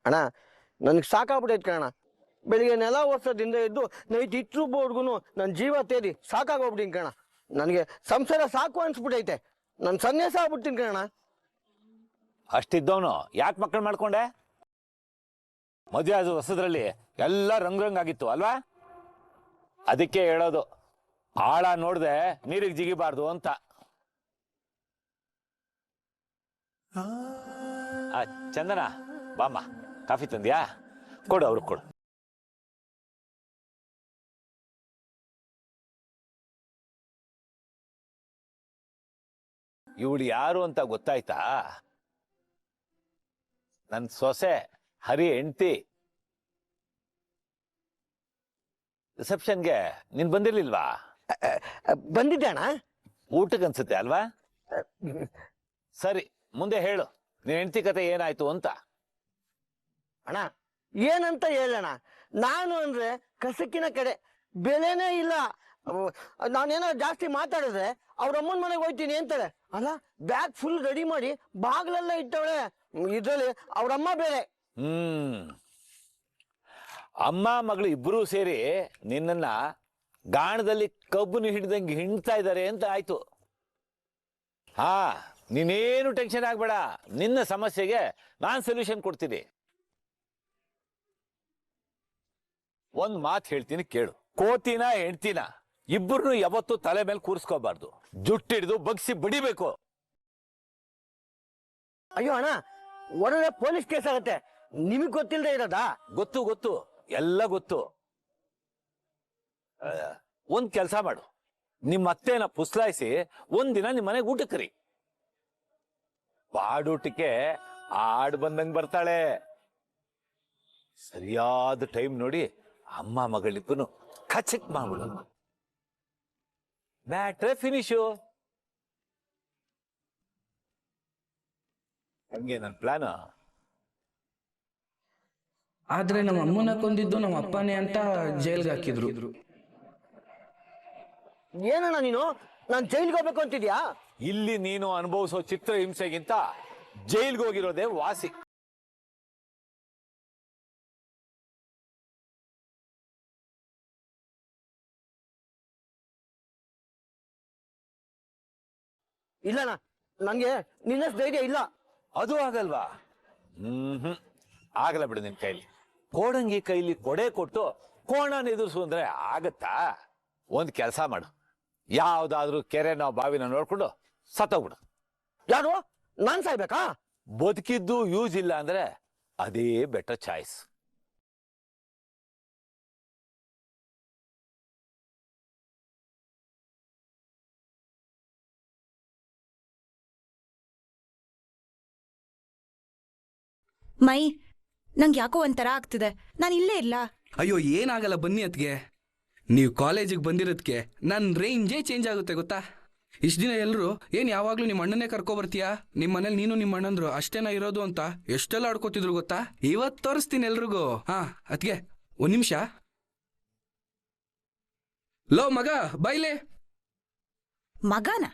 ಅಣ್ಣ ನನಗೆ ಸಾಕಾಗ್ಬಿಟ್ಟೈತೆ ಕಣ. ಬೆಳಿಗ್ಗೆ ನೆಲ ಒರ್ಸೋದಿಂದ ಎದ್ದು ನೈಟ್ ಇಟ್ಟು ಬೋರ್ಡ್ಗು ನನ್ನ ಜೀವ ತೇರಿ ಸಾಕಾಗೋಗ್ಬಿಟ್ಟಿನಿ ಕಣ. ನನಗೆ ಸಂಸಾರ ಸಾಕು ಅನ್ಸ್ಬಿಟ್ಟೈತೆ. ನಾನು ಸನ್ಯಾಸ ಆಗ್ಬಿಡ್ತೀನಿ ಕಣ. ಅಷ್ಟಿದ್ದವನು ಯಾಕೆ ಮಕ್ಕಳು ಮಾಡ್ಕೊಂಡೆ? ಮದುವೆ ಅದು ಹೊಸದ್ರಲ್ಲಿ ಎಲ್ಲ ರಂಗಿತ್ತು ಅಲ್ವಾ? ಅದಕ್ಕೆ ಹೇಳೋದು, ಆಳ ನೋಡ್ದೆ ನೀರಿಗೆ ಜಿಗಿಬಾರ್ದು ಅಂತ. ಚಂದನ ಬಾಮ್ಮ, ಕಾಫಿ ತಂದ್ಯಾ? ಕೊಡು, ಅವ್ರಿಗೆ ಕೊಡು. ಇವಳು ಯಾರು ಅಂತ ಗೊತ್ತಾಯ್ತಾ? ನನ್ ಸೊಸೆ ಹರಿ ಹೆಂಡ್ತಿ. ರಿಸೆಪ್ಷನ್ಗೆ ನೀನ್ ಬಂದಿರ್ಲಿಲ್ವಾ? ಬಂದಿದ್ದೆ ಅಣ್ಣ. ಊಟಕ್ಕೆ ಅನ್ಸುತ್ತೆ ಅಲ್ವಾ? ಸರಿ, ಮುಂದೆ ಹೇಳು, ನಿನ್ ಹೆಂಡ್ತಿ ಕತೆ ಏನಾಯ್ತು ಅಂತ. ಅಣ್ಣ ಏನಂತ ಹೇಳೋಣ, ನಾನು ಅಂದ್ರೆ ಕಸಕ್ಕಿನ ಕಡೆ ಬೆಲೆನೇ ಇಲ್ಲ. ನಾನೇನೋ ಜಾಸ್ತಿ ಮಾತಾಡಿದ್ರೆ ಅವ್ರಮ್ಮನ ಮನೆಗೆ ಹೋಗ್ತೀನಿ ಅಂತಾಳೆ. ಅಲ್ಲ, ಬ್ಯಾಗ್ ಫುಲ್ ರೆಡಿ ಮಾಡಿ ಬಾಗ್ಲೆಲ್ಲ ಇಟ್ಟವಳೆ. ಇದ್ರಲ್ಲಿ ಅವ್ರಮ್ಮ ಬೇರೆ. ಅಮ್ಮ ಮಗಳು ಇಬ್ರು ಸೇರಿ ನಿನ್ನನ್ನ ಗಾಣದಲ್ಲಿ ಕಬ್ಬುನು ಹಿಡ್ದಂಗೆ ಹಿಂಡ್ತಾ ಇದ್ದಾರೆ ಅಂತ ಆಯ್ತು. ಹಾ, ನೀನೇನು ಟೆನ್ಷನ್ ಆಗ್ಬೇಡ, ನಿನ್ನ ಸಮಸ್ಯೆಗೆ ನಾನ್ ಸೊಲ್ಯೂಷನ್ ಕೊಡ್ತೀನಿ. ಒಂದ್ ಮಾತು ಹೇಳ್ತೀನಿ ಕೇಳು. ಕೋತಿನ ಹೆಂಡ್ತಿನ ಇಬ್ಬರನ್ನು ಯಾವತ್ತೂ ತಲೆ ಮೇಲೆ ಕೂರಿಸ್ಕೋಬಾರ್ದು. ಜುಟ್ಟಿಡಿದು ಬಗ್ಸಿ ಬಡಿಬೇಕು. ಅಯ್ಯೋ ಅಣ್ಣ, ಒಳ್ಳೆ ಪೊಲೀಸ್ ಕೇಸ್ ಆಗತ್ತೆ. ನಿಮಗ್ ಗೊತ್ತಿಲ್ಲದೆ ಇರೋದಾ? ಗೊತ್ತು ಗೊತ್ತು, ಎಲ್ಲ ಗೊತ್ತು. ಒಂದ್ ಕೆಲ್ಸ ಮಾಡು, ನಿಮ್ಮ ಅತ್ತೆನ ಪುಸ್ಲಾಯಿಸಿ ಒಂದಿನ ನಿಮ್ಮ ಮನೆಗೆ ಊಟಕ್ಕೆ ಕರಿ. ಬಾಡೂಟಕ್ಕೆ ಆಡ್ ಬಂದಂಗ್ ಬರ್ತಾಳೆ. ಸರಿಯಾದ ಟೈಮ್ ನೋಡಿ ಅಮ್ಮ ಮಗಳಿಬ್ಬನು ಕಚಕ್ ಮಾಡ್ಬಿಡು. ಬ್ಯಾಟ್ರೆ ಫಿನಿಶು. ಹಂಗೆ ನನ್ ಪ್ಲಾನ್. ಆದ್ರೆ ನಮ್ಮ ಅಮ್ಮನ ಕೊಂದಿದ್ದು ನಮ್ಮ ಅಪ್ಪನೇ ಅಂತ ಜೈಲ್ಗೆ ಹಾಕಿದ್ರು. ಏನಣ್ಣ ನೀನು, ನಾನು ಜೈಲ್ಗೆ ಹೋಗ್ಬೇಕು ಅಂತಿದ್ಯಾ? ಇಲ್ಲಿ ನೀನು ಅನುಭವಿಸೋ ಚಿತ್ರ ಹಿಂಸೆಗಿಂತ ಜೈಲ್ಗೆ ಹೋಗಿರೋದೇ ವಾಸಿ. ಇಲ್ಲಣ್ಣ, ನಂಗೆ ನಿನ್ನಷ್ಟು ಧೈರ್ಯ ಇಲ್ಲ. ಅದು ಆಗಲ್ವಾ? ಆಗಲ್ಲ ಬಿಡು ನಿನ್ ಕೈಲಿ. ಕೋಡಂಗಿ ಕೈಲಿ ಕೊಡೆ ಕೊಟ್ಟು ಕೋಣನ ಎದುರಿಸು ಅಂದ್ರೆ ಆಗತ್ತಾ? ಒಂದ್ ಕೆಲಸ ಮಾಡು, ಯಾವ್ದಾದ್ರೂ ಕೆರೆನೋ ಬಾವಿನ ನೋಡ್ಕೊಂಡು ಸತ್ತೋಗ್ಬಿಡು. ಯಾರು, ನಾನ್ ಸಾಯ್ಬೇಕಾ? ಬದುಕಿದ್ದು ಯೂಸ್ ಇಲ್ಲ ಅಂದ್ರೆ ಅದೇ ಬೆಟರ್ ಚಾಯ್ಸ್. ಮೈ, ನಂಗೆ ಯಾಕೋ ಒಂಥರ ಆಗ್ತಿದೆ. ನಾನು ಇಲ್ಲೇ ಇಲ್ಲ. ಅಯ್ಯೋ ಏನಾಗಲ್ಲ, ಬನ್ನಿ ಅತ್ಗೆ. ನೀವು ಕಾಲೇಜಿಗೆ ಬಂದಿರೋದಕ್ಕೆ ನನ್ನ ರೇಂಜೇ ಚೇಂಜ್ ಆಗುತ್ತೆ ಗೊತ್ತಾ? ಇಷ್ಟು ದಿನ ಎಲ್ಲರೂ ಏನು ಯಾವಾಗಲೂ ನಿಮ್ಮ ಅಣ್ಣನೇ ಕರ್ಕೊಬರ್ತೀಯಾ, ನಿಮ್ಮ ಮನೇಲಿ ನೀನು ನಿಮ್ಮ ಅಣ್ಣಂದ್ರು ಅಷ್ಟೇನಾ ಇರೋದು ಅಂತ ಎಷ್ಟೆಲ್ಲ ಆಡ್ಕೋತಿದ್ರು ಗೊತ್ತಾ? ಇವತ್ತು ತೋರಿಸ್ತೀನಿ ಎಲ್ರಿಗೂ. ಹಾ ಅತ್ಗೆ, ಒಂದ್ ನಿಮಿಷ. ಲೋ ಮಗ, ಬೈಲೆ. ಮಗನ?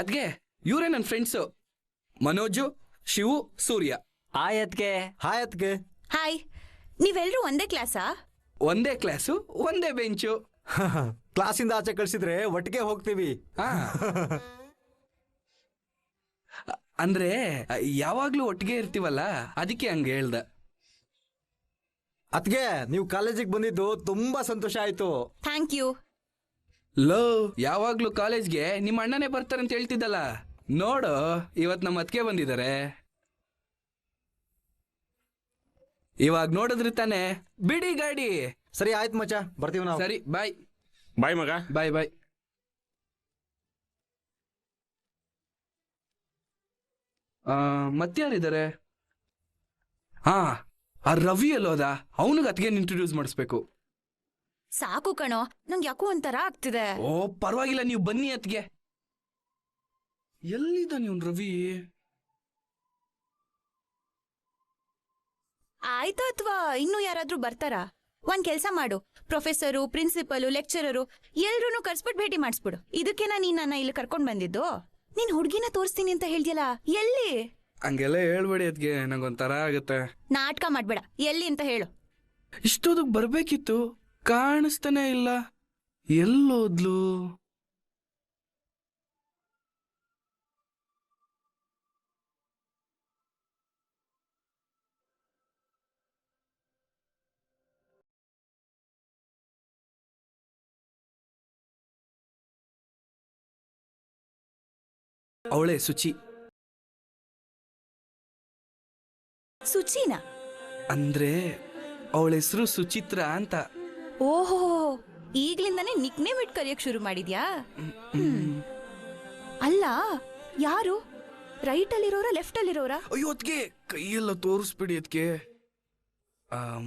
ಅದ್ಗೆ, ಇವರೇ ನನ್ನ ಫ್ರೆಂಡ್ಸು, ಮನೋಜು, ಶಿವು, ಸೂರ್ಯ. ಹಾಯ್ ಅತ್ಗೆ. ಹಾಯ್ ಅತ್ಗೆ. ಹಾಯ್. ನೀವೆಲ್ಲರೂ ಒಂದೇ ಕ್ಲಾಸಾ? ಒಂದೇ ಕ್ಲಾಸು, ಒಂದೇ ಬೆಂಚು. ಕ್ಲಾಸಿಂದ ಆಚೆ ಕಳ್ಸಿದ್ರೆ ಒಟ್ಟಿಗೆ ಹೋಗ್ತೀವಿ. ಅಂದ್ರೆ ಯಾವಾಗ್ಲೂ ಒಟ್ಟಿಗೆ ಇರ್ತೀವಲ್ಲ, ಅದಕ್ಕೆ ಹಂಗೆ ಹೇಳ್ದ. ಅತ್ಗೆ, ನೀವು ಕಾಲೇಜಿಗೆ ಬಂದಿದ್ದು ತುಂಬಾ ಸಂತೋಷ ಆಯ್ತು. Thank you. ಲೋ, ಯಾವಾಗ್ಲೂ ಕಾಲೇಜ್ಗೆ ನಿಮ್ಮ ಅಣ್ಣನೇ ಬರ್ತಾರಂತ ಹೇಳ್ತಿದ್ದಲ್ಲ, ನೋಡು ಇವತ್ ನಮ್ಮ ಅತ್ಗೆ ಬಂದಿದ್ದಾರೆ. ಇವಾಗ ನೋಡಿದ್ರಿ ತಾನೆ, ಬಿಡಿ ಗಾಡಿ. ಸರಿ ಆಯ್ತು ಮಚ್ಚ, ಬರ್ತೀವಿ ನಾವು. ಸರಿ, ಬಾಯ್. ಬಾಯ್ ಮಗ. ಬಾಯ್ ಬಾಯ್. ಮತ್ತಾರಿದ್ದಾರೆ? ಹಾ, ಆ ರವಿ ಅಲ್ಲೋದ, ಅವನಿಗೆ ಅತ್ಗೆ ಇಂಟ್ರೊಡ್ಯೂಸ್ ಮಾಡಿಸ್ಬೇಕು. ಸಾಕು ಕಣೋ, ನಂಗೆ ಯಾಕೋ ಒಂಥರ ಆಗ್ತಿದೆ. ಓ ಪರವಾಗಿಲ್ಲ, ನೀವು ಬನ್ನಿ ಅತ್ಗೆ. ಎಲ್ಲಿದ್ದ ನೀವು ರವಿ? ಆಯ್ತಾ ಅಥವಾ ಇನ್ನೂ ಯಾರಾದ್ರೂ ಬರ್ತಾರಾ? ಒಂದ್ ಕೆಲ್ಸ ಮಾಡು, ಪ್ರೊಫೆಸರು, ಪ್ರಿನ್ಸಿಪಲು, ಲೆಕ್ಚರರು ಎಲ್ರೂ ಕರ್ಸ್ಬಿಟ್ಟು ಭೇಟಿ ಮಾಡಿಸ್ಬಿಡು. ಇದಕ್ಕೆನಾ ನೀನ್ ನನ್ನ ಇಲ್ಲಿ ಕರ್ಕೊಂಡ್ ಬಂದಿದ್ದು? ನೀನ್ ಹುಡ್ಗಿನ ತೋರಿಸ್ತೀನಿ ಅಂತ ಹೇಳ್ದ್ಯಲ್ಲ, ಎಲ್ಲಿ? ಹಂಗೆಲ್ಲ ಹೇಳ್ಬೇಡಿ ಅದ್ಗೆ, ನಂಗೊಂಥರ ಆಗತ್ತೆ. ನಾಟಕ ಮಾಡ್ಬೇಡ, ಎಲ್ಲಿ ಅಂತ ಹೇಳು. ಇಷ್ಟೊದಕ್ ಬರ್ಬೇಕಿತ್ತು, ಕಾಣಿಸ್ತಾನೆ ಇಲ್ಲ. ಎಲ್ಲೋದ್ಲು? ಅವಳೆ ಸುಚಿ. ಸುಚಿನಾ? ಅಂದ್ರೆ ಅವಳ ಹೆಸರು ಸುಚಿತ್ರ ಅಂತ. ಓಹೋ, ಈಗ್ಲಿಂದಾನೇ ನಿಕ್ ನೇಮ್ ಇಟ್ ಕರೆಯಕ್ ಶುರು ಮಾಡಿದ್ಯಾ? ಅಲ್ಲ, ಯಾರು? ರೈಟ್ ಅಲ್ಲಿರೋರ, ಲೆಫ್ಟ್ ಅಲ್ಲಿರೋರ? ಅಯ್ಯೋ ಅದ್ಗೆ ಕೈಯೆಲ್ಲ ತೋರಿಸ್ಬಿಡಿ ಅದ್ಗೆ.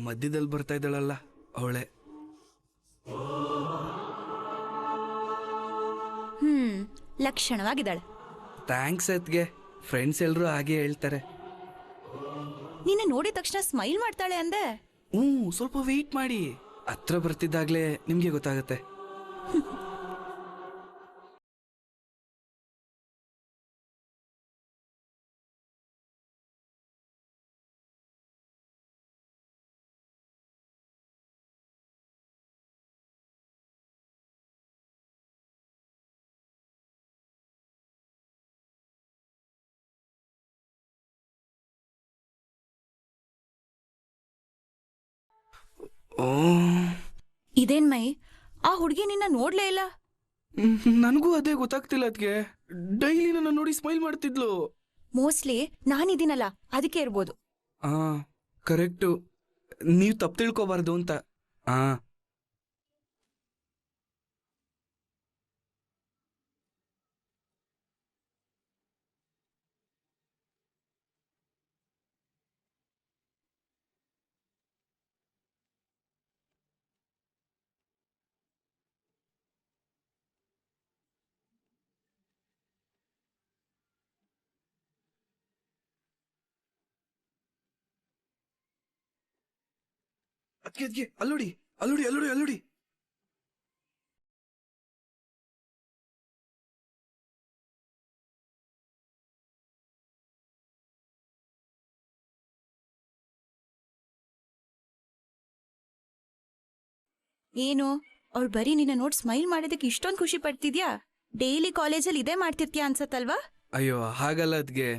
ಮಧ್ಯದಲ್ಲಿ ಬರ್ತಾ ಇದ್ದಾಳಲ್ಲ ಅವಳೆ. ಲಕ್ಷಣವಾಗಿದ್ದಾಳೆ. ಥ್ಯಾಂಕ್ಸ್ ಅದ್ಗೆ, ಫ್ರೆಂಡ್ಸ್ ಎಲ್ರು ಹಾಗೆ ಹೇಳ್ತಾರೆ. ನಿನ್ನ ನೋಡಿದ ತಕ್ಷಣ ಸ್ಮೈಲ್ ಮಾಡ್ತಾಳೆ ಅಂದೆ. ಸ್ವಲ್ಪ ವೆಯ್ಟ್ ಮಾಡಿ, ಹತ್ರ ಬರ್ತಿದ್ದಾಗ್ಲೇ ನಿಮ್ಗೆ ಗೊತ್ತಾಗತ್ತೆ. ಇದೇನ್ ಮೈ, ಆ ಹುಡುಗಿ ನಿನ್ನ ನೋಡ್ಲೇ ಇಲ್ಲ? ನನಗೂ ಅದೇ ಗೊತ್ತಾಗ್ತಿಲ್ಲ ಅದ್ಗೆ. ಡೈಲಿ ನನ್ನ ನೋಡಿ ಸ್ಮೈಲ್ ಮಾಡ್ತಿದ್ಲು. ಮೋಸ್ಟ್ಲಿ ನಾನಿದ್ದೀನಲ್ಲ, ಅದಕ್ಕೆ ಇರ್ಬೋದು. ಕರೆಕ್ಟು, ನೀವ್ ತಪ್ಪು ತಿಳ್ಕೊಬಾರ್ದು ಅಂತ. ಅದ್ಗೆ ಅಲ್ಲೋಡಿ ಅಲ್ಲೋಡಿ ಅಲ್ಲೋಡಿ ಅಲ್ಲೋಡಿ. ಏನು, ಅವಳು ಬರೀ ನಿನ್ನ ನೋಡ್ ಸ್ಮೈಲ್ ಮಾಡೋದಕ್ಕೆ ಇಷ್ಟೊಂದು ಖುಷಿ ಪಡ್ತಿದ್ಯಾ? ಡೈಲಿ ಕಾಲೇಜಲ್ಲಿ ಇದೇ ಮಾಡ್ತಿರ್ತೀಯ ಅನ್ಸತ್ತಲ್ವಾ? ಅಯ್ಯೋ ಹಾಗಲ್ಲ ಅದ್ಗೆ,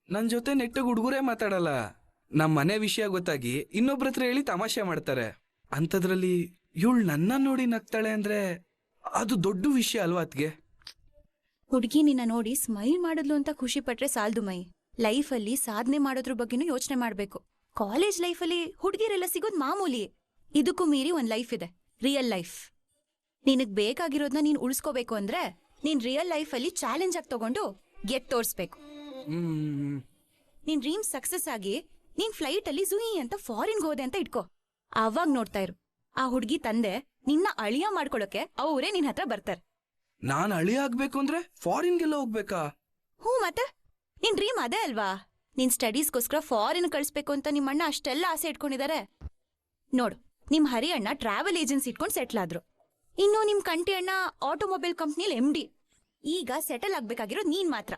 ನನ್ ಜೊತೆ ನೆಟ್ಟಗ್ ಹುಡುಗರೇ ಮಾತಾಡಲ್ಲ. ನಮ್ಮ ಮನೆ ವಿಷಯ ಗೊತ್ತಾಗಿ ಇನ್ನೊಬ್ರ ಹತ್ರ ಹೇಳಿ ತಮಾಷೆ ಮಾಡ್ತಾರೆ. ಅಂಥದ್ರಲ್ಲಿ ಇವಳು ನನ್ನ ನೋಡಿ ನಗ್ತಾಳೆ ಅಂದ್ರೆ ಅದು ದೊಡ್ಡ ವಿಷಯ ಅಲ್ವಾ ಅದ್ಗೆ? ಹುಡುಗಿ ನಿನ್ನ ನೋಡಿ ಸ್ಮೈಲ್ ಮಾಡಿದ್ಲು ಅಂತ ಖುಷಿ ಪಟ್ರೆ ಸಾಲ್ದು ಮೈ. ಲೈಫಲ್ಲಿ ಸಾಧನೆ ಮಾಡೋದ್ರ ಬಗ್ಗೆನೂ ಯೋಚನೆ ಮಾಡ್ಬೇಕು. ಕಾಲೇಜ್ ಲೈಫಲ್ಲಿ ಹುಡುಗಿರೆಲ್ಲ ಸಿಗೋದ್ ಮಾಮೂಲಿ. ಇದಕ್ಕೂ ಮೀರಿ ಒಂದ್ ಲೈಫ್ ಇದೆ, ರಿಯಲ್ ಲೈಫ್. ನಿನಗ್ ಬೇಕಾಗಿರೋದನ್ನ ನೀನ್ ಉಳಿಸ್ಕೋಬೇಕು ಅಂದ್ರೆ ನೀನ್ ರಿಯಲ್ ಲೈಫಲ್ಲಿ ಚಾಲೆಂಜ್ ಆಗಿ ತಗೊಂಡು ಗೆಟ್ ತೋರ್ಸ್ಬೇಕು. ನಿನ್ ಡ್ರೀಮ್ ಸಕ್ಸಸ್ ಆಗಿ ನೀನ್ ಫ್ಲೈಟ್ ಅಲ್ಲಿ ಜುಯಿ ಅಂತ ಫಾರಿನ್ಗೆ ಹೋದೆ ಅಂತ ಇಟ್ಕೋ. ಅವಾಗ ನೋಡ್ತಾ ಇರು, ಆ ಹುಡ್ಗಿ ತಂದೆ ನಿನ್ನ ಅಳಿಯ ಮಾಡ್ಕೊಳಕ್ಕೆ ಅವರೇ ನಿನ್ ಹತ್ರ ಬರ್ತಾರೆ. ನಾನ್ ಅಳಿ ಆಗ್ಬೇಕು ಅಂದ್ರೆ ಫಾರಿನ್ಗೆಲ್ಲ ಹೋಗ್ಬೇಕಾ? ಮತ್ತೆ ನಿನ್ ಡ್ರೀಮ್ ಅದೇ ಅಲ್ವಾ? ನಿನ್ ಸ್ಟಡೀಸ್ಗೋಸ್ಕರ ಫಾರಿನ್ ಕಳಿಸ್ಬೇಕು ಅಂತ ನಿಮ್ಮಣ್ಣ ಅಷ್ಟೆಲ್ಲ ಆಸೆ ಇಟ್ಕೊಂಡಿದ್ದಾರೆ. ನೋಡು, ನಿಮ್ ಹರಿಯಣ್ಣ ಟ್ರಾವೆಲ್ ಏಜೆನ್ಸಿ ಇಟ್ಕೊಂಡು ಸೆಟ್ಲ್ ಆದ್ರು. ಇನ್ನು ನಿಮ್ ಕಂಟಿ ಅಣ್ಣ ಆಟೋಮೊಬೈಲ್ ಕಂಪ್ನಿಲಿ MD. ಈಗ ಸೆಟಲ್ ಆಗ್ಬೇಕಾಗಿರೋದು ನೀನ್ ಮಾತ್ರ.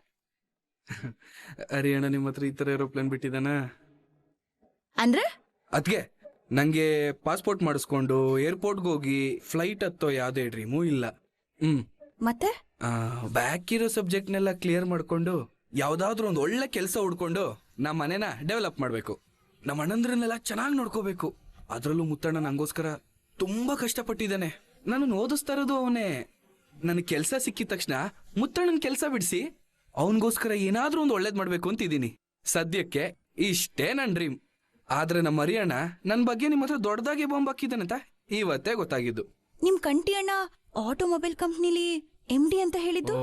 ಹರಿಯಣ್ಣ ನಿಮ್ ಹತ್ರ ಈ ತರ ಏರೋಪ್ಲೇನ್ ಬಿಟ್ಟಿದಾನ ಅಂದ್ರೆ? ಅದ್ಗೆ ನಂಗೆ ಪಾಸ್ಪೋರ್ಟ್ ಮಾಡಿಸ್ಕೊಂಡು ಏರ್ಪೋರ್ಟ್ಗೆ ಹೋಗಿ ಫ್ಲೈಟ್ ಹತ್ತೋ ಯಾವ್ದೇ ಡ್ರೀಮೂ ಇಲ್ಲ. ಮತ್ತೆ ಬ್ಯಾಕ್ ಇರೋ ಸಬ್ಜೆಕ್ಟ್ನೆಲ್ಲ ಕ್ಲಿಯರ್ ಮಾಡ್ಕೊಂಡು ಯಾವ್ದಾದ್ರು ಒಂದು ಒಳ್ಳೆ ಕೆಲಸ ಹುಡ್ಕೊಂಡು ನಮ್ಮ ಮನೆನ ಡೆವಲಪ್ ಮಾಡ್ಬೇಕು. ನಮ್ಮ ಅಣ್ಣಂದ್ರನ್ನೆಲ್ಲ ಚೆನ್ನಾಗಿ ನೋಡ್ಕೋಬೇಕು. ಅದ್ರಲ್ಲೂ ಮುತ್ತಣ್ಣ ನಂಗೋಸ್ಕರ ತುಂಬಾ ಕಷ್ಟಪಟ್ಟಿದ್ದಾನೆ. ನಾನು ಓದಿಸ್ತಾ ಇರೋದು ಅವನೇ. ನನಗೆ ಕೆಲಸ ಸಿಕ್ಕಿದ ತಕ್ಷಣ ಮುತ್ತಣ್ಣನ ಕೆಲಸ ಬಿಡಿಸಿ ಅವನಿಗೋಸ್ಕರ ಏನಾದ್ರೂ ಒಂದು ಒಳ್ಳೇದ್ ಮಾಡ್ಬೇಕು ಅಂತಿದ್ದೀನಿ. ಸದ್ಯಕ್ಕೆ ಇಷ್ಟೇ ನನ್ ಡ್ರೀಮ್. ಆದ್ರೆ ನಮ್ಮ ಹರಿಯಣ್ಣ ನನ್ ಬಗ್ಗೆ ನಿಮ್ಮ ಹತ್ರ ದೊಡ್ಡದಾಗಿ ಬಾಂಬ್ ಹಾಕಿದ್ದಾನಂತ ಇವತ್ತೇ ಗೊತ್ತಾಗಿದ್ದು. ನಿಮ್ ಕಂಟಿ ಅಣ್ಣ ಆಟೋಮೊಬೈಲ್ ಕಂಪ್ನಿಲಿ MD ಅಂತ ಹೇಳಿದ್ದು?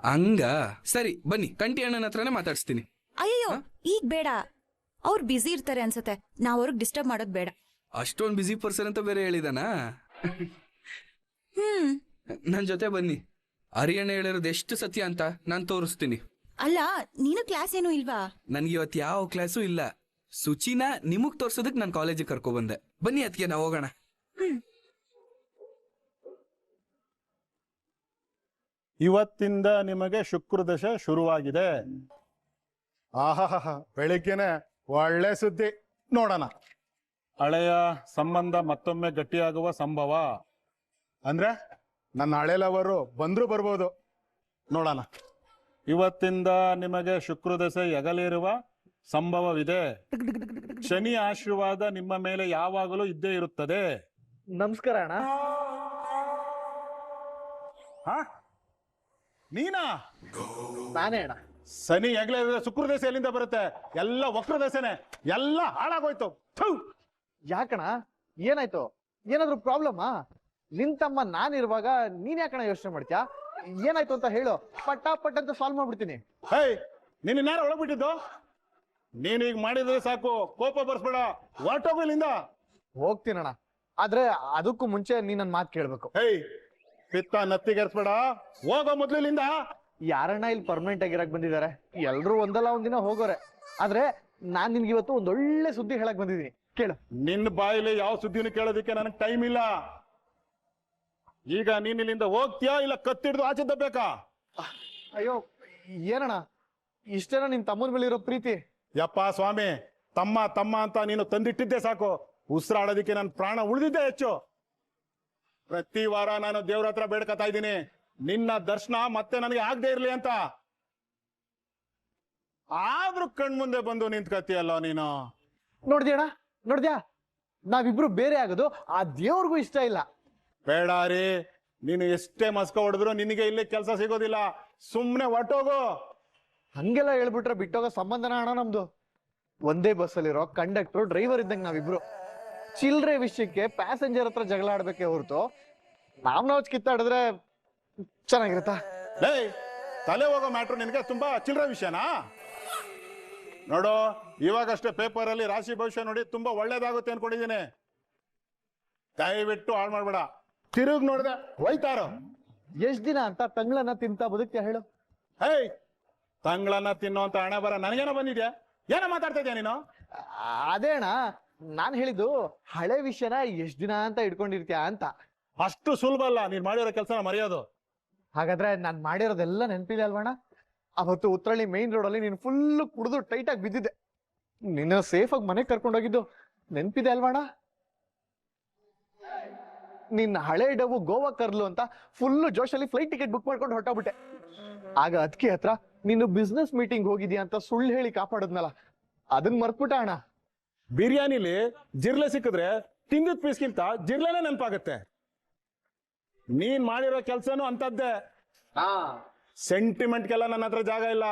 ಹಂಗ ಸರಿ, ಬನ್ನಿ ಕಂಟಿ ಅಣ್ಣನ ಹತ್ರನೇ ಮಾತಾಡ್ಸ್ತೀನಿ. ಅಯ್ಯೋ ಈಗ ಬೇಡ, ಅವ್ರು ಬ್ಯುಸಿ ಇರ್ತಾರೆ ಅನ್ಸತ್ತೆ. ನಾವ್ ಅವ್ರಿಗೆ ಡಿಸ್ಟರ್ಬ್ ಮಾಡೋದ್ ಬೇಡ. ಅಷ್ಟೊಂದು ಬಿಸಿ ಪರ್ಸನ್ ಅಂತ ಬೇರೆ ಹೇಳಿದಾನ? ನನ್ ಜೊತೆ ಬನ್ನಿ, ಹರಿಯಣ್ಣ ಹೇಳಿರೋದು ಎಷ್ಟು ಸತ್ಯ ಅಂತ ನಾನ್ ತೋರಿಸ್ತೀನಿ. ಅಲ್ಲ, ನೀನು ಕ್ಲಾಸ್ ಏನೂ ಇಲ್ವಾ? ನನ್ಗೆ ಇವತ್ತು ಯಾವ ಕ್ಲಾಸು ಇಲ್ಲ. ಸುಚಿನ ನಿಮಗ್ ತೋರ್ಸೋದಕ್ ನಾನು ಕಾಲೇಜಿಗೆ ಕರ್ಕೊಬಂದೆ. ಬನ್ನಿ ಅದಕ್ಕೆ ನಾವು ಹೋಗೋಣ. ಇವತ್ತಿಂದ ನಿಮಗೆ ಶುಕ್ರದಶೆ ಶುರುವಾಗಿದೆ. ಆಹಾ, ಬೆಳಿಗ್ಗೆನೆ ಒಳ್ಳೆ ಸುದ್ದಿ. ನೋಡೋಣ, ಹಳೆಯ ಸಂಬಂಧ ಮತ್ತೊಮ್ಮೆ ಗಟ್ಟಿಯಾಗುವ ಸಂಭವ. ಅಂದ್ರೆ ನನ್ನ ಹಳೆಯವರು ಬಂದ್ರು ಬರ್ಬೋದು. ನೋಡೋಣ, ಇವತ್ತಿಂದ ನಿಮಗೆ ಶುಕ್ರದಶೆ ಎಗಲಿರುವ ಸಂಭವವಿದೆ. ಶನಿ ಆಶೀರ್ವಾದ ನಿಮ್ಮ ಮೇಲೆ ಯಾವಾಗಲೂ ಇದ್ದೇ ಇರುತ್ತದೆ. ನಮಸ್ಕಾರ ಅಣ್ಣ. ಹಾ, ನೀನಾ? ನಾನೇ ಅಣ್ಣ. ಶನಿ ಹೆಗ್ಲೇ ಶುಕ್ರದಶೆ ಎಲ್ಲಿಂದ ಬರುತ್ತೆ? ಎಲ್ಲ ವಕ್ರದಶೆನೆ, ಎಲ್ಲ ಹಾಳಾಗೋಯ್ತು. ಥು! ಯಾಕಣ, ಏನಾಯ್ತು? ಏನಾದ್ರು ಪ್ರಾಬ್ಲಮ್ಮಾ? ನಿನ್ ತಮ್ಮ ನಾನಿರುವಾಗ ನೀನ್ ಯಾಕಣ ಯೋಚನೆ ಮಾಡ್ತೀಯಾ? ಏನಾಯ್ತು ಅಂತ ಹೇಳು, ಪಟ್ ಅಂತ ಸಾಲ್ವ್ ಮಾಡ್ಬಿಡ್ತೀನಿ. ಹೇ, ನೀನ್ ಯಾರು ಒಳಗ್ಬಿಟ್ಟಿದ್ದು? ನೀನ್ ಈಗ ಮಾಡಿದ್ರೆ ಸಾಕು, ಕೋಪ ಬರ್ಸ್ಬೇಡ, ಹೊರಟೋಗು ಇಲ್ಲಿಂದ. ಹೋಗ್ತೀನಣ್ಣ, ಆದ್ರೆ ಅದಕ್ಕೂ ಮುಂಚೆ ನೀನ್ ನನ್ ಮಾತು ಕೇಳ್ಬೇಕು. ಹೇ, ಪಿತ್ತ ನತ್ತಿಗೆರ್ಸ್ಬೇಡ, ಹೋಗೋ ಮೊದ್ಲು ಇಲ್ಲಿಂದ. ಯಾರಣ್ಣ ಇಲ್ಲಿ ಪರ್ಮನೆಂಟ್ ಆಗಿರಕ್ ಬಂದಿದ್ದಾರೆ? ಎಲ್ರು ಒಂದಲ್ಲ ಒಂದಿನ ಹೋಗೋರೆ. ಆದ್ರೆ ನಾನ್ ನಿನ್ಗೆ ಇವತ್ತು ಒಂದೊಳ್ಳೆ ಸುದ್ದಿ ಹೇಳಕ್ ಬಂದಿದ್ದೀನಿ, ಕೇಳು. ನಿನ್ನ ಬಾಯಿಲಿ ಯಾವ ಸುದ್ದಿನೂ ಕೇಳೋದಿಕ್ಕೆ ನನಗೆ ಟೈಮ್ ಇಲ್ಲ. ಈಗ ನೀನ್ ಇಲ್ಲಿಂದ ಹೋಗ್ತೀಯಾ ಇಲ್ಲ ಕತ್ತಿಡ್ದು ಆಚೆ ದಬ್ಬೇಕಾ? ಅಯ್ಯೋ, ಏನಣ್ಣ ಇಷ್ಟೇನ ನಿನ್ ತಮ್ಮನ ಮೇಲೆ ಇರೋ ಪ್ರೀತಿ? ಯಪ್ಪ ಸ್ವಾಮಿ, ತಮ್ಮ ತಮ್ಮ ಅಂತ ನೀನು ತಂದಿಟ್ಟಿದ್ದೆ ಸಾಕು, ಉಸಿರಾಡೋದಿಕ್ಕೆ ನನ್ನ ಪ್ರಾಣ ಉಳಿದಿದ್ದೆ ಹೆಚ್ಚು. ಪ್ರತಿ ವಾರ ನಾನು ದೇವ್ರ ಹತ್ರ ಬೇಡ್ಕತಾ ಇದ್ದೀನಿ, ನಿನ್ನ ದರ್ಶನ ಮತ್ತೆ ನನಗೆ ಆಗದೆ ಇರ್ಲಿ ಅಂತ. ಆದ್ರೂ ಕಣ್ಮುಂದೆ ಬಂದು ನಿಂತ್ಕತಿಯಲ್ಲ ನೀನು. ನೋಡ್ದ್ಯಾ, ನಾವಿಬ್ರು ಬೇರೆ ಆಗೋದು ಆ ದೇವ್ರಿಗೂ ಇಷ್ಟ ಇಲ್ಲ. ಬೇಡ ರೀ, ನೀನು ಎಷ್ಟೇ ಮಸ್ಕ ಹೊಡೆದ್ರು ನಿನಗೆ ಇಲ್ಲಿ ಕೆಲಸ ಸಿಗೋದಿಲ್ಲ. ಸುಮ್ನೆ ಹೊಟ್ಟೋಗು. ಹಂಗೆಲ್ಲ ಹೇಳ್ಬಿಟ್ರೆ ಬಿಟ್ಟೋಗೋ ಸಂಬಂಧನ ಅಣ್ಣ ನಮ್ದು. ಒಂದೇ ಬಸ್ಸಲ್ಲಿರೋ ಕಂಡಕ್ಟರ್ ಡ್ರೈವರ್ ಇದ್ದಂಗೆ ನಾವಿಬ್ರು. ಚಿಲ್ಡ್ರೆ ವಿಷಯಕ್ಕೆ ಪ್ಯಾಸೆಂಜರ್ ಹತ್ರ ಜಗಳ ಆಡ್ಬೇಕೆ ಹೊರತು ನಾವು ಕಿತ್ತಾಡಿದ್ರೆ ಚೆನ್ನಾಗಿರುತ್ತಾ? ಏಯ್, ತಲೆ ಹೋಗೋ ಮ್ಯಾಟ್ರು ನಿನಗೆ ತುಂಬಾ ಚಿಲ್ಲರೆ ವಿಷಯನಾ? ನೋಡು, ಇವಾಗಷ್ಟೇ ಪೇಪರ್ ಅಲ್ಲಿ ರಾಶಿ ಭವಿಷ್ಯ ನೋಡಿ ತುಂಬಾ ಒಳ್ಳೇದಾಗುತ್ತೆ ಅನ್ಕೊಂಡಿದ್ದೀನಿ. ದಯವಿಟ್ಟು ಹಾಳು ಮಾಡ್ಬೇಡ. ತಿರುಗ್ ನೋಡ್ದೆ ಹೋಯ್ತಾರೋ. ಎಷ್ಟ್ ದಿನ ಅಂತ ತಂಗ್ಳನ್ನ ತಿಂತ ಬದುಕ್ತಿಯ ಹೇಳು? ಹೇಯ್, ತಂಗಳನ್ನ ತಿನ್ನೋಂತ ಹಣೆ ಬರ ನನಗೇನೋ ಬಂದಿದ್ಯಾ? ಏನೋ ಮಾತಾಡ್ತಾ ಇದ್ಯಾ ನೀನು? ಅದೇ ಅಣ್ಣ, ನಾನ್ ಹೇಳಿದ್ದು ಹಳೆ ವಿಷಯನ ಎಷ್ಟ್ ದಿನ ಅಂತ ಇಟ್ಕೊಂಡಿರ್ತೀಯ ಅಂತ. ಅಷ್ಟು ಸುಲಭ ಅಲ್ಲ ನೀನ್ ಮಾಡಿರೋ ಕೆಲಸನ ಮರೆಯೋದು. ಹಾಗಾದ್ರೆ ನಾನ್ ಮಾಡಿರೋದೆಲ್ಲ ನೆನಪಿದೆ ಅಲ್ವಣ್ಣ? ಅವತ್ತು ಉತ್ರಳ್ಳಿ ಮೇನ್ ರೋಡ್ ಅಲ್ಲಿ ನೀನು ಫುಲ್ ಕುಡಿದು ಟೈಟ್ ಆಗಿ ಬಿದ್ದಿದ್ದೆ. ನಿನ್ನ ಸೇಫ್ ಆಗಿ ಮನೆಗೆ ಕರ್ಕೊಂಡೋಗಿದ್ದು ನೆನಪಿದೆ ಅಲ್ವಣ್ಣ? ನಿನ್ನ ಹಳೆ ಡಬ್ಬು ಗೋವಾ ಕರ್ಲು ಅಂತ ಫುಲ್ ಜೋಶಲ್ಲಿ ಫ್ಲೈಟ್ ಟಿಕೆಟ್ ಬುಕ್ ಮಾಡ್ಕೊಂಡು ಹೊರಟೋಗ್ಬಿಟ್ಟೆ. ಆಗ ಅದಕ್ಕೆ ಹತ್ರ ನೀನು ಬಿಸ್ನೆಸ್ ಮೀಟಿಂಗ್ ಹೋಗಿದ್ಯಾ ಅಂತ ಸುಳ್ಳು ಹೇಳಿ ಕಾಪಾಡದ್ನಲ್ಲ, ಅದನ್ನ ಮರ್ತ್ಬಿಟ್ಟ ಅಣ್ಣ. ಬಿರಿಯಾನಿಲಿ ಜಿರ್ಲೆ ಸಿಕ್ಕಿದ್ರೆ ತಿಂದಿದ್ ಪೀಸ್ಗಿಂತ ಜಿರ್ಲೆನೇ ನೆನಪಾಗತ್ತೆ. ನೀನ್ ಮಾಡಿರೋ ಕೆಲ್ಸನೂ ಅಂತದ್ದೇ. ಸೆಂಟಿಮೆಂಟ್ಗೆಲ್ಲ ನನ್ನ ಹತ್ರ ಜಾಗ ಇಲ್ಲ,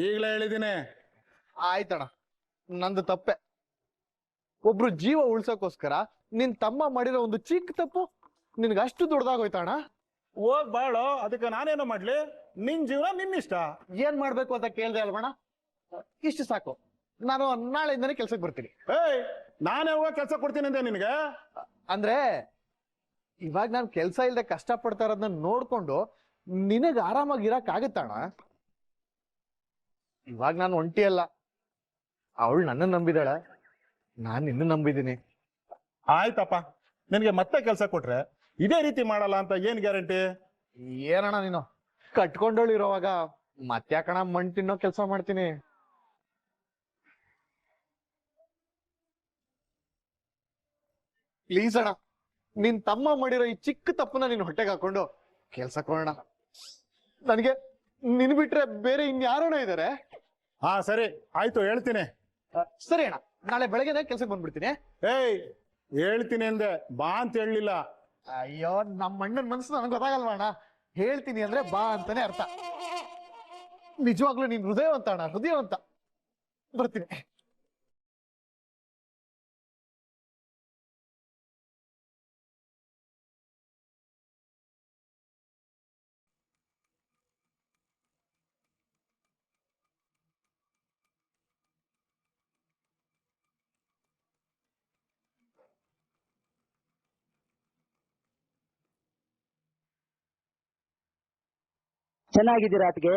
ಈಗಲೇ ಹೇಳಿದ್ದೀನಿ. ಆಯ್ತಣ್ಣ, ನಂದು ತಪ್ಪೆ. ಒಬ್ರು ಜೀವ ಉಳ್ಸೋಕೋಸ್ಕರ ನಿನ್ ತಮ್ಮ ಮಾಡಿರೋ ಒಂದು ಚಿಕ್ಕ ತಪ್ಪು ನಿನ್ಗೆ ಅಷ್ಟು ದೊಡ್ಡದಾಗೋಯ್ತಣ್ಣ. ಹೋಗ್ ಬಾಳೋ, ಅದಕ್ಕೆ ನಾನೇನೋ ಮಾಡ್ಲಿ? ನಿನ್ ಜೀವನ ನಿನ್ನಿಷ್ಟ. ಏನ್ ಮಾಡ್ಬೇಕು ಅಂತ ಕೇಳ್ದೆ ಅಲ್ವಣ್ಣ? ಇಷ್ಟು ಸಾಕು, ನಾನು ನಾಳೆಯಿಂದನೇ ಕೆಲ್ಸಕ್ಕೆ ಬರ್ತೀನಿ. ಏಯ್, ನಾನೇ ಹೋಗ ಕೆಲಸ ಕೊಡ್ತೀನಿ ಅಂದೆ ನಿನಗೆ? ಅಂದ್ರೆ ಇವಾಗ ನಾನು ಕೆಲ್ಸ ಇಲ್ದೆ ಕಷ್ಟ ಪಡ್ತಾ ಇರೋದನ್ನ ನೋಡ್ಕೊಂಡು ನಿನಗ್ ಆರಾಮಾಗಿ ಇರಕ್ ಆಗತ್ತಣ್ಣ? ಇವಾಗ ನಾನು ಒಂಟಿ ಅಲ್ಲ, ಅವಳು ನನ್ನ ನಂಬಿದಾಳೆ, ನಾನ್ ನಿನ್ನ ನಂಬಿದ್ದೀನಿ. ಆಯ್ತಪ್ಪ, ನಿನಗೆ ಮತ್ತೆ ಕೆಲಸ ಕೊಟ್ರೆ ಇದೇ ರೀತಿ ಮಾಡಲ್ಲ ಅಂತ ಏನ್ ಗ್ಯಾರಂಟಿ? ಏನಣ್ಣ ನೀನು, ಕಟ್ಕೊಂಡೋಳು ಇರೋವಾಗ ಮತ್ತ್ಯಾಕಣ ಮಣ್ ತಿನ್ನೋ ಕೆಲ್ಸ ಮಾಡ್ತೀನಿ? ಪ್ಲೀಸ್ ಅಣ್ಣ, ನಿನ್ ತಮ್ಮ ಮಾಡಿರೋ ಈ ಚಿಕ್ಕ ತಪ್ಪನ್ನ ನೀನ್ ಹೊಟ್ಟೆಗೆ ಹಾಕೊಂಡು ಕೆಲ್ಸ ಕೊಡೋಣ. ನನಗೆ ನಿನ್ ಬಿಟ್ರೆ ಬೇರೆ ಇನ್ಯಾರೋಣ ಇದಾರೆ? ಹಾ ಸರಿ, ಆಯ್ತು, ಹೇಳ್ತೀನಿ. ಸರಿ ಅಣ್ಣ, ನಾಳೆ ಬೆಳಗ್ಗೆನೆ ಕೆಲ್ಸಕ್ಕೆ ಬಂದ್ಬಿಡ್ತೀನಿ. ಏಯ್, ಹೇಳ್ತೀನಿ ಅಂದೆ, ಬಾ ಅಂತ ಹೇಳಲಿಲ್ಲ. ಅಯ್ಯೋ, ನಮ್ಮ ಅಣ್ಣನ ಮನ್ಸು ನನಗೆ ಗೊತ್ತಾಗಲ್ವಾ ಅಣ್ಣ? ಹೇಳ್ತೀನಿ ಅಂದ್ರೆ ಬಾ ಅಂತಾನೆ ಅರ್ಥ. ನಿಜವಾಗ್ಲೂ ನೀನ್ ಹೃದಯವಂತ ಅಣ್ಣ, ಹೃದಯವಂತ. ಬರ್ತೀನಿ. ಚೆನ್ನಾಗಿದ್ದೀರಾ ಅತ್ಗೆ?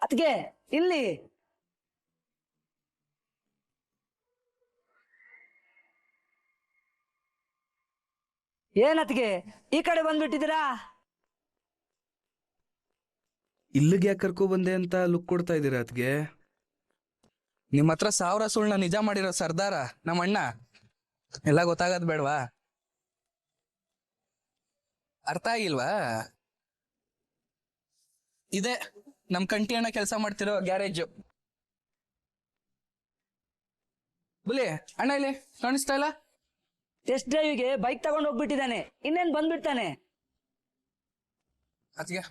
ಅತ್ಗೆ ಇಲ್ಲಿ ಏನತ್ಗೆ ಈ ಕಡೆ ಬಂದ್ಬಿಟ್ಟಿದ್ದೀರಾ? ಇಲ್ಲಿಗೆ ಯಾಕೆ ಕರ್ಕೊ ಬಂದೆ ಅಂತ ಲುಕ್ ಕೊಡ್ತಾ ಇದ್ದೀರಾ ಅದ್ಗೆ? ನಿಮ್ಮ ಹತ್ರ 1000 ಸುಳ್ಳ ನಿಜ ಮಾಡಿರೋ ಸರ್ದಾರ ನಮ್ಮ ಅಣ್ಣ ಎಲ್ಲ ಗೊತ್ತಾಗದ್ ಬೇಡವಾ? ಅರ್ಥ ಆಗಿಲ್ವಾ? ಇದೇ ನಮ್ ಕಂಟಿ ಅಣ್ಣ ಕೆಲಸ ಮಾಡ್ತಿರೋ ಗ್ಯಾರೇಜ್. ಬುಲಿ ಅಣ್ಣ ಇಲ್ಲಿ ಕಾಣಿಸ್ತಾ ಇಲ್ಲ? ಟೆಸ್ಟ್ ಡ್ರೈವ್ಗೆ ಬೈಕ್ ತಗೊಂಡು ಹೋಗ್ಬಿಟ್ಟಿದ್ದಾನೆ, ಇನ್ನೇನ್ ಬಂದ್ಬಿಡ್ತಾನೆ. ಅದ್ಗೆ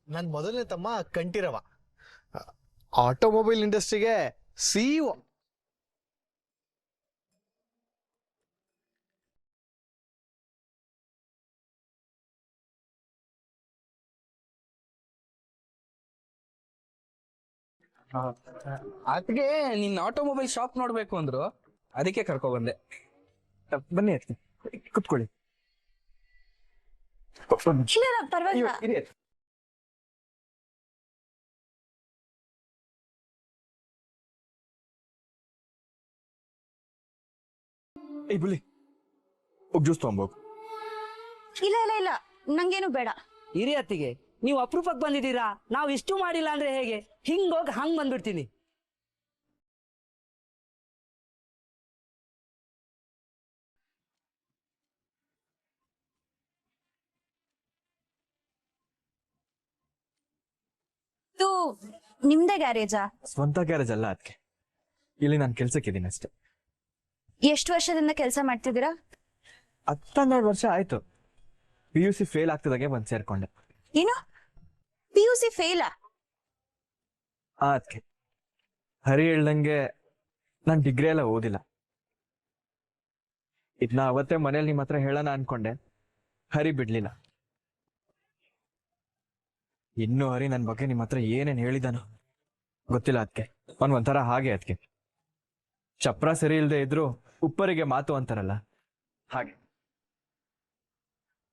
ನನ್ ಮೊದಲನೇ ತಮ್ಮ ಕಂಠೀರವ, ಆಟೋಮೊಬೈಲ್ ಇಂಡಸ್ಟ್ರಿಗೆ CEO. ಅದಕ್ಕೆ ನಿನ್ನ ಆಟೋಮೊಬೈಲ್ ಶಾಪ್ ನೋಡ್ಬೇಕು ಅಂದ್ರು, ಅದಕ್ಕೆ ಕರ್ಕೊ ಬಂದೆ. ಬನ್ನಿ ಅತ್ತಿ, ಕುತ್ಕೊಳ್ಳಿ. ಇಲ್ಲ ಪರವಾಗಿಲ್ಲ. ಏಯ್ ಬುಲಿ, ಹೋಗಿ ಜ್ಯೂಸ್ ತಗೊಂಬೋಗು. ಇಲ್ಲ ಇಲ್ಲ ಇಲ್ಲ, ನಂಗೇನು ಬೇಡ. ಇರಿ ಅತ್ತಿಗೆ, ನೀವು ಅಪರೂಪಕ್ಕೆ ಬಂದಿದ್ದೀರಾ, ನಾವು ಇಷ್ಟು ಮಾಡಿಲ್ಲ ಅಂದ್ರೆ ಹೇಗೆ? ಹಿಂಗೋಗಿ ಹಂಗ್ ಬಂದ್ಬಿಡ್ತೀನಿ. ಇದು ನಿಮ್ದೇ ಗ್ಯಾರೇಜಾ? ಸ್ವಂತ ಗ್ಯಾರೇಜ್ ಅಲ್ಲ ಅದಕ್ಕೆ, ಇಲ್ಲಿ ನಾನು ಕೆಲ್ಸಕ್ಕಿದ್ದೀನಿ ಅಷ್ಟೇ. ಎಷ್ಟು ವರ್ಷದಿಂದ ಕೆಲಸ ಮಾಡ್ತಿದ್ದೀರಾ? 12 ವರ್ಷ ಆಯ್ತು. PUC ಫೇಲ್ ಆಗ್ತಿದಾಗೆ ಬಂದು ಸೇರ್ಕೊಂಡೆ. ಏನು PUC ಫೇಲಾ? ಅದಕ್ಕೆ ಹರಿ ಹೇಳ್ದಂಗೆ ನಾನು ಡಿಗ್ರಿ ಎಲ್ಲ ಓದಿಲ್ಲ. ಇದನ್ನ ಅವತ್ತೇ ಮನೇಲಿ ನಿಮ್ಮ ಹತ್ರ ಹೇಳೋಣ ಅನ್ಕೊಂಡೆ, ಹರಿ ಬಿಡ್ಲಿಲ್ಲ. ಇನ್ನು ಹರಿ ನನ್ನ ಬಗ್ಗೆ ನಿಮ್ಮ ಹತ್ರ ಏನೇನ್ ಹೇಳಿದಾನೋ ಗೊತ್ತಿಲ್ಲ. ಅದಕ್ಕೆ ಒಂಥರ ಹಾಗೆ. ಅದಕ್ಕೆ ಚಪ್ರ ಸರಿ ಇಲ್ಲದೆ ಇದ್ರು ಉಪ್ಪರಿಗೆ ಮಾತು ಅಂತಾರಲ್ಲ ಹಾಗೆ.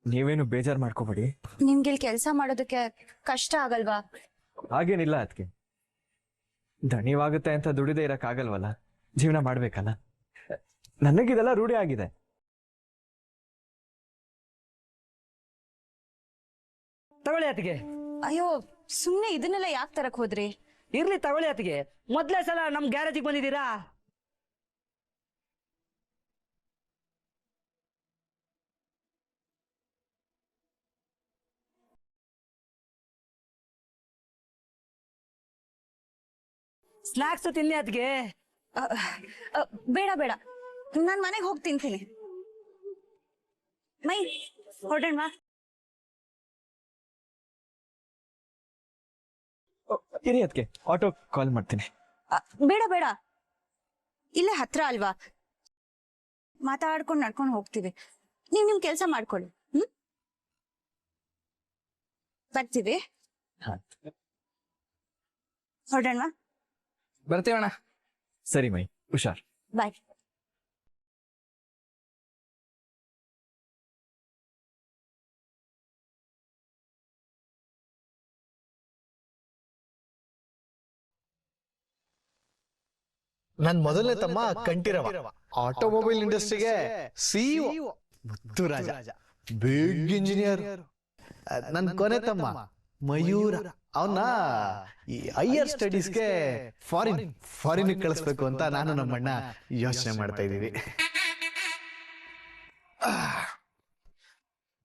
ನೀವೇನು ಬೇಜಾರು ಮಾಡ್ಕೋಬೇಡಿ. ನಿಮ್ಗೆ ಇಲ್ಲಿ ಕೆಲಸ ಮಾಡೋದಕ್ಕೆ ಕಷ್ಟ ಆಗಲ್ವಾ? ಹಾಗೇನಿಲ್ಲ. ಅದಕ್ಕೆ ದಣಿವಾಗುತ್ತೆ ಅಂತ ದುಡಿದೇ ಇರಕ್ಕಾಗಲ್ವಲ್ಲ, ಜೀವನ ಮಾಡ್ಬೇಕಲ್ಲ. ನನಗಿದೆಲ್ಲ ರೂಢಿ ಆಗಿದೆ. ತಗೊಳ್ಳಿ ಅತ್ತಿಗೆ. ಅಯ್ಯೋ, ಸುಮ್ನೆ ಇದನ್ನೆಲ್ಲ ಯಾಕೆ ತರಕ್ ಹೋದ್ರಿ? ಇರ್ಲಿ ತಗೊಳ್ಳಿ ಅತ್ತಿಗೆ, ಮೊದ್ಲೇ ಸಲ ನಮ್ ಗ್ಯಾರೇಜಿಗೆ ಬಂದಿದ್ದೀರಾ. ಸ್ನಾಕ್ಸ್ ತಿನ್ನಿ ಅದ್ಗೆ. ಬೇಡ ಬೇಡ, ನಾನ್ ಮನೆಗೆ ಹೋಗಿ ತಿಂತೀನಿ. ಮೈ ಹೊರಡೋಣವಾ? ಇರಿ, ಅದಕ್ಕೆ ಆಟೋ ಕಾಲ್ ಮಾಡ್ತೀನಿ. ಬೇಡ ಬೇಡ, ಇಲ್ಲೇ ಹತ್ರ ಅಲ್ವಾ, ಮಾತಾಡ್ಕೊಂಡು ನಡ್ಕೊಂಡು ಹೋಗ್ತೀವಿ. ನೀವ್ ನಿಮ್ ಕೆಲಸ ಮಾಡ್ಕೊಳ್ಳಿ. ಬರ್ತೀವಿ, ಹೊರಡೋಣವಾ? ಬರ್ತೀವಣ್ಣ. ಸರಿ ಮೈ, ಹುಷಾರ್. ಬಾಯ್. ನನ್ ಮೊದಲನೇ ತಮ್ಮ ಕಂಠೀರವ, ಆಟೋಮೊಬೈಲ್ ಇಂಡಸ್ಟ್ರಿಗೆ CEO. ಮುತ್ತು ರಾಜ, ಬಿಗ್ ಇಂಜಿನಿಯರ್. ನನ್ ಕೊನೆ ತಮ್ಮ ಮಯೂರ, ಅವನ್ನ ಈ ಹೈಯರ್ ಸ್ಟಡೀಸ್ಗೆ ಫಾರಿನ್ ಕಳಿಸ್ಬೇಕು ಅಂತ ನಾನು ನಮ್ಮಣ್ಣ ಯೋಚನೆ ಮಾಡ್ತಾ ಇದ್ದೀವಿ.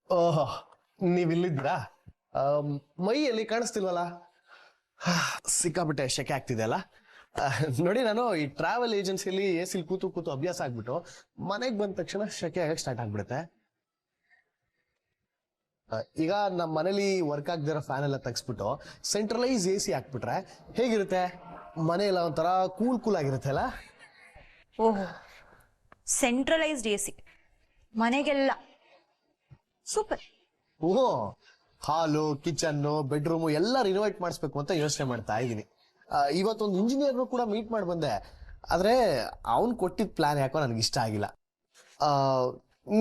ಓಹೋ, ನೀವಿಲ್ಲಿದ್ರಾ? ಮೈಯಲ್ಲಿ ಕಾಣಿಸ್ತಿಲ್ವಲ್ಲ? ಸಿಕ್ಕಾಬಿಟ್ಟೆ ಶೆಕೆ ಆಗ್ತಿದೆ ಅಲ್ಲ. ನೋಡಿ, ನಾನು ಈ ಟ್ರಾವೆಲ್ ಏಜೆನ್ಸಿಯಲ್ಲಿ AC ಕೂತು ಕೂತು ಅಭ್ಯಾಸ ಆಗ್ಬಿಟ್ಟು ಮನೆಗೆ ಬಂದ ತಕ್ಷಣ ಶೆಕೆ ಆಗಕ್ಕೆ ಸ್ಟಾರ್ಟ್ ಆಗ್ಬಿಡುತ್ತೆ. ಈಗ ನಮ್ಮ ಮನೇಲಿ ವರ್ಕ್ ಆಗದಿರೋ ಫ್ಯಾನ್ ಎಲ್ಲ ತೆಗೆಸ್ಬಿಟ್ಟು ಸೆಂಟ್ರಲೈಸ್ AC ಹಾಕ್ಬಿಟ್ರೆ ಹೇಗಿರುತ್ತೆ? ಮನೆ ಎಲ್ಲ ಒಂಥರ ಕೂಲ್ ಆಗಿರುತ್ತೆ ಅಲ್ಲ? ಓಹೋ, ಸೆಂಟ್ರಲೈಸ್ಡ್ AC ಮನೆಗೆಲ್ಲ ಸೂಪರ್. ಓ, ಹಾಲು, ಕಿಚನ್ನು, ಬೆಡ್ರೂಮು ಎಲ್ಲ ರಿನೋವೇಟ್ ಮಾಡಿಸ್ಬೇಕು ಅಂತ ಯೋಚನೆ ಮಾಡ್ತಾ ಇದ್ದೀನಿ. ಇವತ್ತೊಂದು ಇಂಜಿನಿಯರ್ನು ಕೂಡ ಮೀಟ್ ಮಾಡಿ ಬಂದೆ. ಆದ್ರೆ ಅವ್ನು ಕೊಟ್ಟಿದ್ದ ಪ್ಲಾನ್ ಯಾಕೋ ನನಗೆ ಇಷ್ಟ ಆಗಿಲ್ಲ.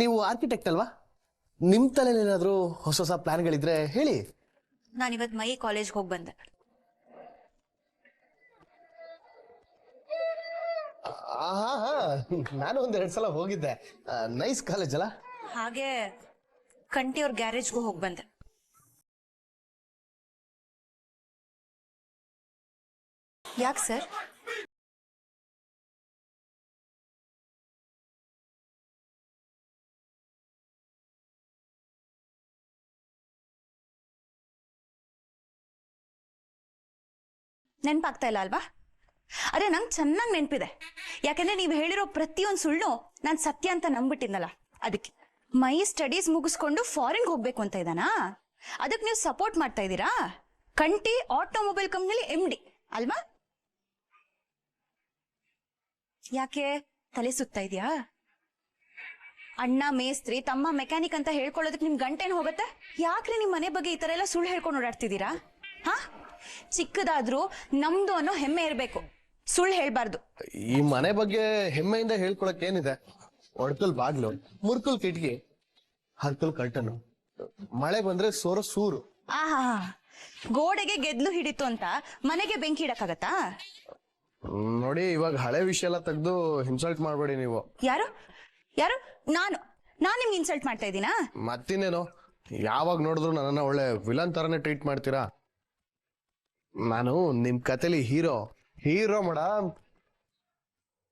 ನೀವು ಆರ್ಕಿಟೆಕ್ಟ್ ಅಲ್ವಾ? ನಿಮ್ ತಲೆಯಲ್ಲಿ ಏನಾದ್ರು ಹೊಸ ಹೊಸ ಪ್ಲಾನ್ಗಳಿದ್ರೆ ಹೇಳಿ. ನಾನಿವತ್ ಮೈ ಕಾಲೇಜ್ಗೆ ಹೋಗಿ ಬಂದೆ. ನಾನು ಒಂದೆರಡು ಸಲ ಹೋಗಿದ್ದೆ. ನೈಸ್ ಕಾಲೇಜ್ ಅಲ್ಲ? ಹಾಗೆ ಕಂಟಿಯವ್ರ ಗ್ಯಾರೇಜ್ಗೂ ಹೋಗಿ ಬಂದೆ. ಯಾಕೆ ಸರ್? ನೆನಪಾಗ್ತಾ ಇಲ್ಲ ಅಲ್ವಾ? ಅದೇ ನಂಗೆ ಚೆನ್ನಾಗಿ ನೆನಪಿದೆ. ಯಾಕಂದ್ರೆ ನೀವು ಹೇಳಿರೋ ಪ್ರತಿಯೊಂದು ಸುಳ್ಳು ನಾನು ಸತ್ಯ ಅಂತ ನಂಬಿಟ್ಟಿದ್ನಲ್ಲ, ಅದಕ್ಕೆ. ಮೈ ಸ್ಟಡೀಸ್ ಮುಗಿಸ್ಕೊಂಡು ಫಾರಿನ್ಗೆ ಹೋಗ್ಬೇಕು ಅಂತ ಇದ್ದಾನಾ? ಅದಕ್ಕೆ ನೀವು ಸಪೋರ್ಟ್ ಮಾಡ್ತಾ ಇದ್ದೀರಾ? ಕಂಟಿ ಆಟೋಮೊಬೈಲ್ ಕಂಪ್ನಿಲಿ MD ಅಲ್ವಾ? ಯಾಕೆ ತಲೆ ಸುತ್ತಾ ಇದೆಯಾ? ಅಣ್ಣ ಮೇಸ್ತ್ರಿ, ತಮ್ಮ ಮೆಕ್ಯಾನಿಕ್ ಅಂತ ಹೇಳ್ಕೊಳ್ಳೋದಕ್ಕೆ ನಿಮ್ ಗಂಟೇನು ಹೋಗುತ್ತೆ? ಯಾಕ್ರಿ ನಿಮ್ ಮನೆ ಬಗ್ಗೆ ಈ ತರ ಎಲ್ಲ ಸುಳ್ಳು ಹೇಳ್ಕೊಂಡು ಓಡಾಡ್ತಿದ್ದೀರಾ? ಹಾ, ಚಿಕ್ಕದಾದ್ರೂ ನಮ್ದು ಅನ್ನೋ ಹೆಮ್ಮೆ ಇರ್ಬೇಕು, ಸುಳ್ಳು ಹೇಳ್ಬಾರ್ದು. ಈ ಮನೆ ಬಗ್ಗೆ ಹೆಮ್ಮೆಯಿಂದ ಹೇಳ್ಕೊಳಕ್ ಏನಿದೆ? ಒಡ್ಕಲ್ ಬಾಗ್ಲು, ಮುರ್ಕಲ್ ಕಿಟಕಿ, ಹರ್ಕಲ್ ಕರ್ಟನು, ಮಳೆ ಬಂದ್ರೆ ಸೋರೋ ಸೂರು. ಆಹಾ, ಗೋಡೆಗೆ ಗೆದ್ಲು ಹಿಡಿತು ಅಂತ ಮನೆಗೆ ಬೆಂಕಿ ಇಡಕ್ಕಾಗತ್ತಾ? ನೋಡಿ, ಇವಾಗ ಹಳೆ ವಿಷಯ ಎಲ್ಲ ತೆಗೆದು ಇನ್ಸಲ್ಟ್ ಮಾಡ್ಬೇಡಿ ನೀವು. ಯಾರು ಯಾರು? ನಾನು ನಿಮ್ಗೆ ಇನ್ಸಲ್ಟ್ ಮಾಡ್ತಾ ಇದ್ದೀನಾ? ಮತ್ತಿನ್ನೇನು, ಯಾವಾಗ ನೋಡಿದ್ರು ನನ್ನನ್ನ ಒಳ್ಳೆ ವಿಲನ್ ತರನೇ ಟ್ರೀಟ್ ಮಾಡ್ತೀರಾ. ನಾನು ನಿಮ್ ಕತೆಲಿ ಹೀರೋ ಮೇಡಮ್.